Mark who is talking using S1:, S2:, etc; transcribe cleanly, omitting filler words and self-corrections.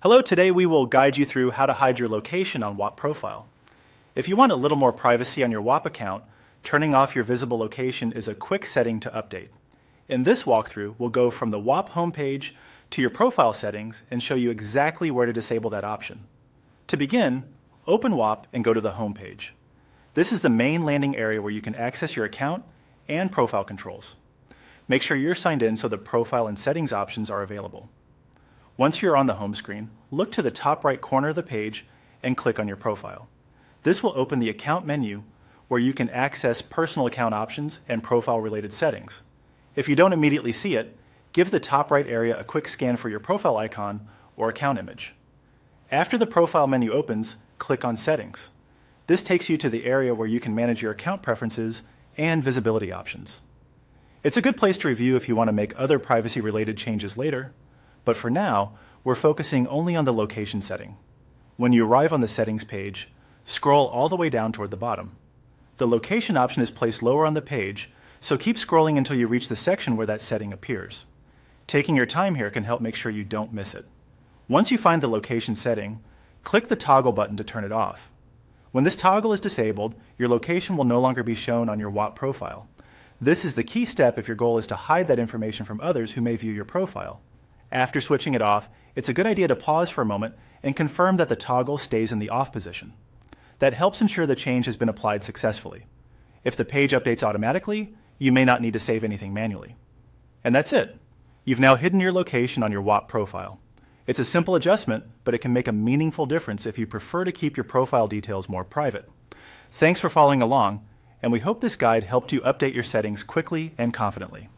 S1: Hello, today we will guide you through how to hide your location on Whop Profile. If you want a little more privacy on your Whop account, turning off your visible location is a quick setting to update. In this walkthrough, we'll go from the Whop homepage to your profile settings and show you exactly where to disable that option. To begin, open Whop and go to the homepage. This is the main landing area where you can access your account and profile controls. Make sure you're signed in so the profile and settings options are available. Once you're on the home screen, look to the top right corner of the page and click on your profile. This will open the account menu where you can access personal account options and profile-related settings. If you don't immediately see it, give the top right area a quick scan for your profile icon or account image. After the profile menu opens, click on Settings. This takes you to the area where you can manage your account preferences and visibility options. It's a good place to review if you want to make other privacy-related changes later. But for now, we're focusing only on the location setting. When you arrive on the settings page, scroll all the way down toward the bottom. The location option is placed lower on the page, so keep scrolling until you reach the section where that setting appears. Taking your time here can help make sure you don't miss it. Once you find the location setting, click the toggle button to turn it off. When this toggle is disabled, your location will no longer be shown on your Whop profile. This is the key step if your goal is to hide that information from others who may view your profile. After switching it off, it's a good idea to pause for a moment and confirm that the toggle stays in the off position. That helps ensure the change has been applied successfully. If the page updates automatically, you may not need to save anything manually. And that's it. You've now hidden your location on your Whop profile. It's a simple adjustment, but it can make a meaningful difference if you prefer to keep your profile details more private. Thanks for following along, and we hope this guide helped you update your settings quickly and confidently.